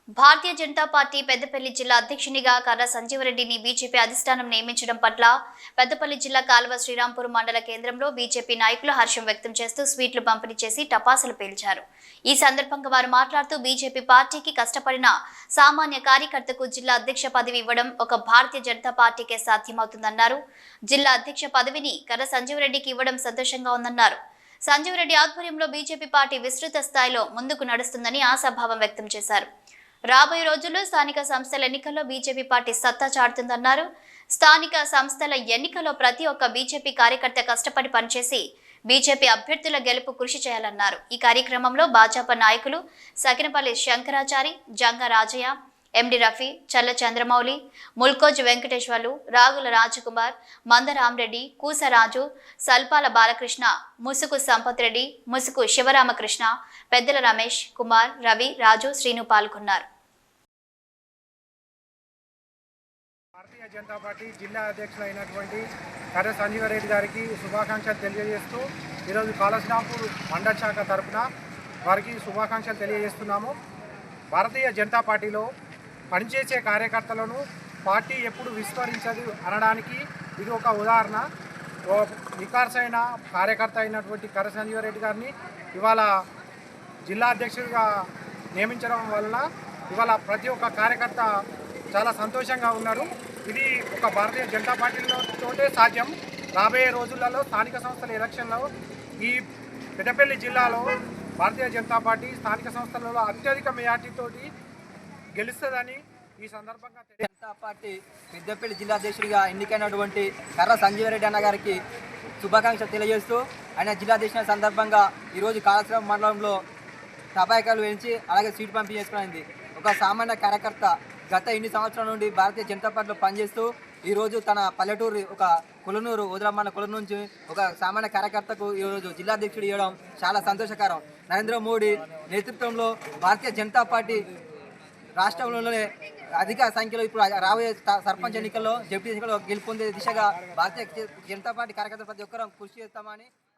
Bharatiya Janata party Peddapalli జిల్లా అధ్యక్షునిగా కర్ర సంజీవరెడ్డిని బీజేపీ అధిష్టానం నియమించడం పట్ల పెద్దపల్లి జిల్లా కాల్వ శ్రీరాంపూర్ మండల కేంద్రంలో బీజేపీ నాయకులు హర్షం వ్యక్తం చేస్తూ స్వీట్లు పంపిణీ చేసి టపాసులు పేల్చారు. ఈ సందర్భంగా వారు మాట్లాడుతూ బీజేపీ పార్టీకి కష్టపడిన సామాన్య కార్యకర్తకు జిల్లా అధ్యక్ష పదవి ఇవ్వడం ఒక భారతీయ జనతా పార్టీకే సాధ్యమవుతుందన్నారు. జిల్లా అధ్యక్ష పదవిని కర్ర సంజీవరెడ్డికి ఇవ్వడం సంతోషంగా ఉందన్నారు. సంజీవరెడ్డి ఆధ్వర్యంలో బీజేపీ పార్టీ విస్తృత స్థాయిలో ముందుకు నడుస్తుందని ఆశాభావం వ్యక్తం చేశారు. రాబోయే రోజుల్లో స్థానిక సంస్థల ఎన్నికల్లో బీజేపీ పార్టీ సత్తా చాటుతుందన్నారు. స్థానిక సంస్థల ఎన్నికల్లో ప్రతి ఒక్క బీజేపీ కార్యకర్త కష్టపడి పనిచేసి బీజేపీ అభ్యర్థుల గెలుపు కృషి చేయాలన్నారు. ఈ కార్యక్రమంలో భాజపా నాయకులు సకినపల్లి శంకరాచారి, జంగ రాజయ్య, ఎండి రఫీ, చల్ల చంద్రమౌళి, ముల్కోజ్ వెంకటేశ్వర్లు, రాగుల రాజకుమార్, మందరామరెడ్డి, కూసరాజు, సల్పాల బాలకృష్ణ, ముసుగు సంపత్ రెడ్డి, ముసుగు శివరామకృష్ణ, పెద్దల రమేష్ కుమార్, రవి, రాజు, శ్రీను పాల్గొన్నారు. భారతీయ జనతా పార్టీ జిల్లా అధ్యక్షులైనటువంటి కర్ర సంజీవరెడ్డి గారికి శుభాకాంక్షలు తెలియజేస్తూ ఈరోజు కాళశ్రాంపూర్ మండల శాఖ తరఫున వారికి శుభాకాంక్షలు తెలియజేస్తున్నాము. భారతీయ జనతా పార్టీలో పనిచేసే కార్యకర్తలను పార్టీ ఎప్పుడు విస్మరించదు అనడానికి ఇది ఒక ఉదాహరణ. నికార్సైన కార్యకర్త అయినటువంటి కర్ర సంజీవరెడ్డి గారిని ఇవాళ జిల్లా అధ్యక్షుడిగా నియమించడం వలన ఇవాళ ప్రతి ఒక్క కార్యకర్త చాలా సంతోషంగా ఉన్నారు. ఇది ఒక భారతీయ జనతా పార్టీతోటే సాధ్యం. రాబోయే రోజులలో స్థానిక సంస్థల ఎలక్షన్లో ఈ పెద్దపల్లి జిల్లాలో భారతీయ జనతా పార్టీ స్థానిక సంస్థలలో అత్యధిక మెజార్టీతోటి గెలుస్తుందని ఈ సందర్భంగా జనతా పార్టీ పెద్దపల్లి జిల్లా అధ్యక్షుడిగా ఎన్నికైనటువంటి కర్ర సంజీవరెడ్డి అన్న గారికి శుభాకాంక్షలు తెలియజేస్తూ ఆయన జిల్లా అధ్యక్షుల సందర్భంగా ఈరోజు కాళశ్రాం మండలంలో టపాకాయలు వేయించి అలాగే సీటు పంపిణీ చేసుకున్నది. ఒక సామాన్య కార్యకర్త గత ఇన్ని సంవత్సరాల నుండి భారతీయ జనతా పార్టీలో పనిచేస్తూ ఈరోజు తన పల్లెటూరు ఒక కొలనూరు వదిలమ్మన్న కొలనూరు నుంచి ఒక సామాన్య కార్యకర్తకు ఈరోజు జిల్లా అధ్యక్షుడు ఇవ్వడం చాలా సంతోషకరం. నరేంద్ర మోడీ నేతృత్వంలో భారతీయ జనతా పార్టీ రాష్ట్రంలోనే అధిక సంఖ్యలో ఇప్పుడు రాబోయే సర్పంచ్ ఎన్నికల్లో, జడ్పీ ఎన్నికల్లో గెలుపొందే దిశగా భారతీయ జనతా పార్టీ కార్యకర్తలు ప్రతి ఒక్కరూ కృషి చేస్తామని